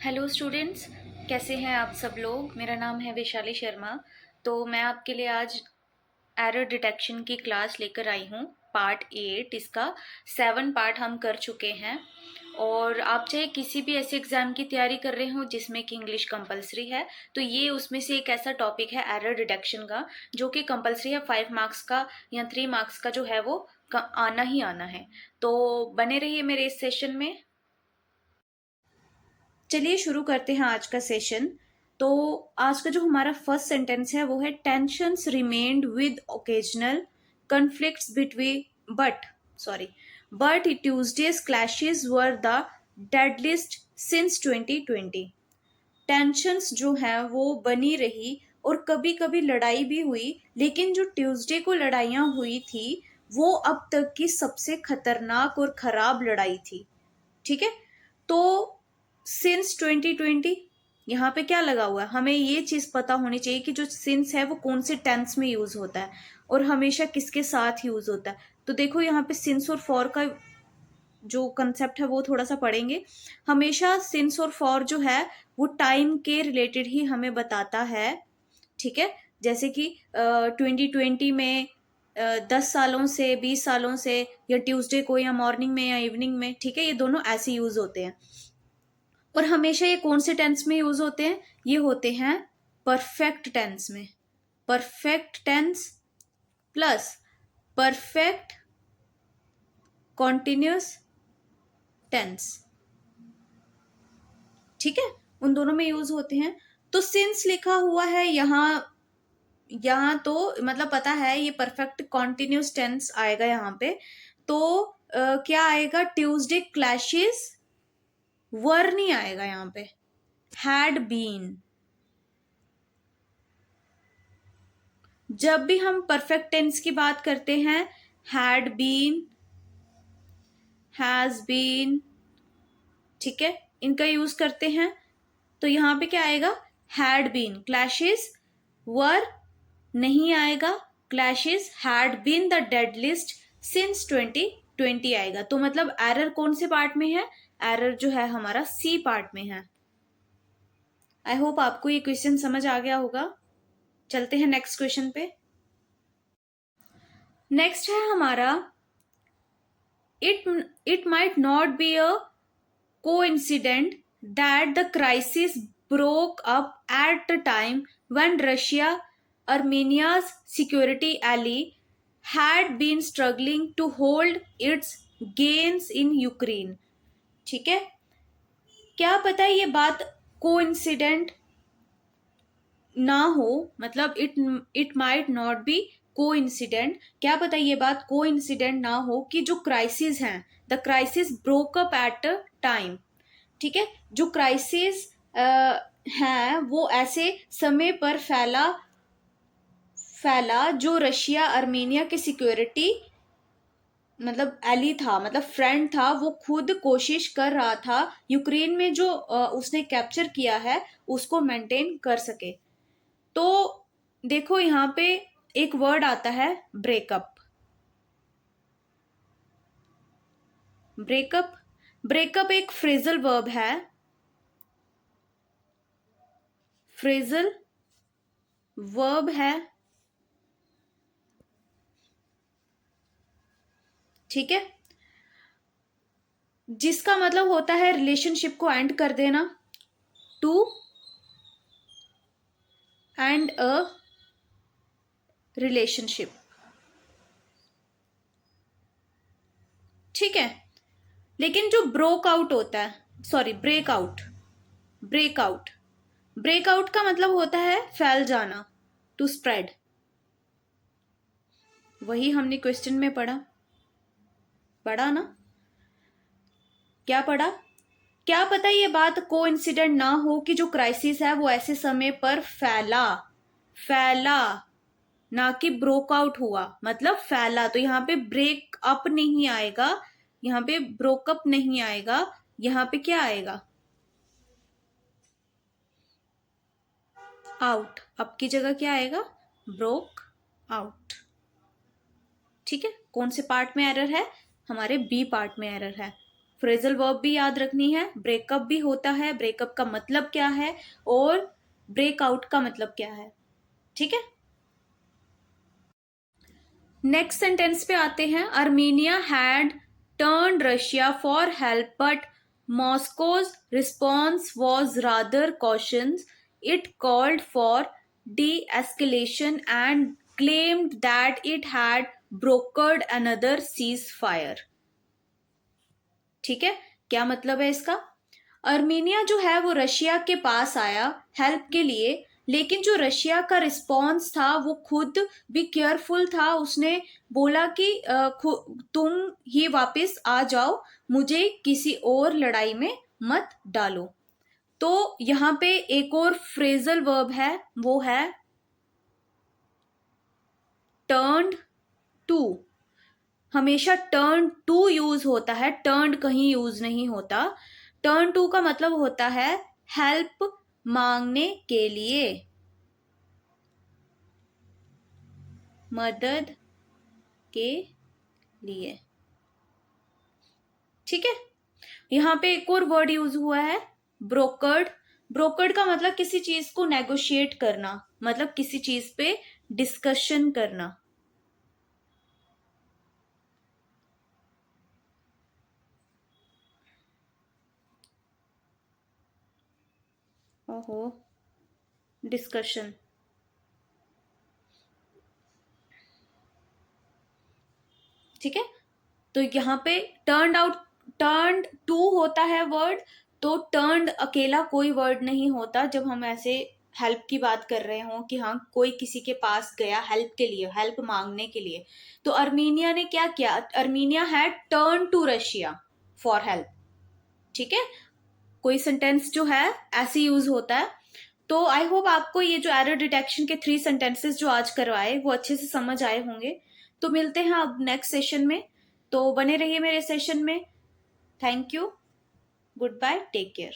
Hello students, कैसे हैं आप सब लोग। मेरा नाम है वैशाली शर्मा। तो मैं आपके लिए आज एरर डिटेक्शन की क्लास लेकर आई हूँ। पार्ट 8, इसका 7 पार्ट हम कर चुके हैं। और आप चाहे किसी भी ऐसे एग्ज़ाम की तैयारी कर रहे हो जिसमें कि इंग्लिश कंपलसरी है, तो ये उसमें से एक ऐसा टॉपिक है एरर डिटेक्शन का, जो कि कंपलसरी है। 5 मार्क्स का या 3 मार्क्स का जो है वो आना ही आना है। तो बने रहिए मेरे इस सेशन में। चलिए शुरू करते हैं आज का सेशन। तो आज का जो हमारा फर्स्ट सेंटेंस है वो है tensions remained with occasional conflicts between but Tuesday's clashes were the deadliest since 2020। Tensions जो है वो बनी रही और कभी कभी लड़ाई भी हुई, लेकिन जो ट्यूसडे को लड़ाइयाँ हुई थी वो अब तक की सबसे खतरनाक और खराब लड़ाई थी। ठीक है। तो सिंस 2020 यहाँ पे क्या लगा हुआ है, हमें ये चीज पता होनी चाहिए कि जो सिंस है वो कौन से टेंस में यूज होता है और हमेशा किसके साथ यूज होता है। तो देखो यहाँ पे सिंस और फॉर का जो कंसेप्ट है वो थोड़ा सा पढ़ेंगे। हमेशा सिंस और फॉर जो है वो टाइम के रिलेटेड ही हमें बताता है। ठीक है। जैसे कि 2020 में 10 सालों से 20 सालों से, या ट्यूसडे को, या मॉर्निंग में या इवनिंग में। ठीक है, ये दोनों ऐसे यूज होते हैं। और हमेशा ये कौन से टेंस में यूज होते हैं, ये होते हैं परफेक्ट टेंस में। Perfect tense plus perfect continuous tense. ठीक है, उन दोनों में यूज होते हैं। तो सिंस लिखा हुआ है यहाँ, यहाँ तो मतलब पता है ये परफेक्ट कॉन्टिन्यूस टेंस आएगा यहाँ पे। तो क्या आएगा, ट्यूसडे क्लैशेस, वर नहीं आएगा यहाँ पे, हैड बीन। जब भी हम परफेक्ट टेंस की बात करते हैं, हैड बीन, हैज बीन, ठीक है, इनका यूज करते हैं। तो यहां पे क्या आएगा, हैड बीन क्लैशेस, वर नहीं आएगा, clashes had been the deadliest since 2020 आएगा। तो मतलब एरर कौन से पार्ट में है, एरर जो है हमारा सी पार्ट में है। आई होप आपको ये क्वेश्चन समझ आ गया होगा। चलते हैं नेक्स्ट क्वेश्चन पे। नेक्स्ट है हमारा, it might not be a coincidence that the crisis broke up at the time when Russia, Armenia's security ally, had been struggling to hold its gains in Ukraine। ठीक है, क्या पता ये बात coincident ना हो, मतलब it might not be coincident. क्या पता ये बात कोइंसिडेंट ना हो कि जो क्राइसिस हैं, the crisis broke up at a time. ठीक है, जो क्राइसिस है वो ऐसे समय पर फैला फैला जो रशिया अर्मेनिया के सिक्योरिटी मतलब एली था, मतलब फ्रेंड था, वो खुद कोशिश कर रहा था यूक्रेन में जो उसने कैप्चर किया है उसको मेंटेन कर सके। तो देखो यहाँ पे एक वर्ड आता है ब्रेकअप। ब्रेकअप ब्रेकअप एक फ्रेजल वर्ब है। फ्रेजल वर्ब है। ठीक है, जिसका मतलब होता है रिलेशनशिप को एंड कर देना, टू एंड अ रिलेशनशिप। ठीक है, लेकिन जो ब्रोक आउट होता है, सॉरी ब्रेकआउट, ब्रेकआउट ब्रेकआउट का मतलब होता है फैल जाना, टू स्प्रेड। वही हमने क्वेश्चन में पढ़ा पढ़ा ना, क्या पढ़ा, क्या पता ये बात को इंसिडेंट ना हो कि जो क्राइसिस है वो ऐसे समय पर फैला फैला ना कि ब्रोक आउट हुआ, मतलब फैला। तो यहाँ पे ब्रेक अप नहीं आएगा, यहाँ पे ब्रोकअप नहीं आएगा, यहाँ पे क्या आएगा, आउट। अप की जगह क्या आएगा, ब्रोक आउट। ठीक है, कौन से पार्ट में एरर है, हमारे बी पार्ट में एरर है। फ्रेजल वर्ब भी याद रखनी है, ब्रेकअप भी होता है, ब्रेकअप का मतलब क्या है और ब्रेकआउट का मतलब क्या है। ठीक है, नेक्स्ट सेंटेंस पे आते हैं। Armenia had turn Russia for help but Moscow's response was rather cautious. It called for deescalation and claimed that it had brokered another ceasefire। ठीक है, क्या मतलब है इसका? अर्मीनिया जो है वो रशिया के पास आया हेल्प के लिए, लेकिन जो रशिया का रिस्पॉन्स था वो खुद भी केयरफुल था। उसने बोला कि तुम ही वापस आ जाओ, मुझे किसी और लड़ाई में मत डालो। तो यहाँ पे एक और फ्रेजल वर्ब है, वो है टर्न्ड टू। हमेशा टर्न टू यूज होता है, टर्न कहीं यूज नहीं होता। टर्न टू का मतलब होता है हेल्प मांगने के लिए, मदद के लिए। ठीक है, यहां पे एक और वर्ड यूज हुआ है ब्रोकर्ड। ब्रोकर्ड का मतलब किसी चीज को नेगोशिएट करना, मतलब किसी चीज पे डिस्कशन करना। ओहो, डिस्कशन। ठीक है, तो यहाँ पे टर्न्ड टू होता है वर्ड। तो टर्न्ड अकेला कोई वर्ड नहीं होता जब हम ऐसे हेल्प की बात कर रहे हो कि हाँ कोई किसी के पास गया हेल्प के लिए, हेल्प मांगने के लिए। तो अर्मीनिया ने क्या किया? Armenia had turn to Russia for help. ठीक है, कोई सेंटेंस जो है ऐसे यूज होता है। तो आई होप आपको ये जो एरर डिटेक्शन के 3 सेंटेंसेस जो आज करवाए वो अच्छे से समझ आए होंगे। तो मिलते हैं अब नेक्स्ट सेशन में, तो बने रहिए मेरे सेशन में। Thank you, goodbye, take care.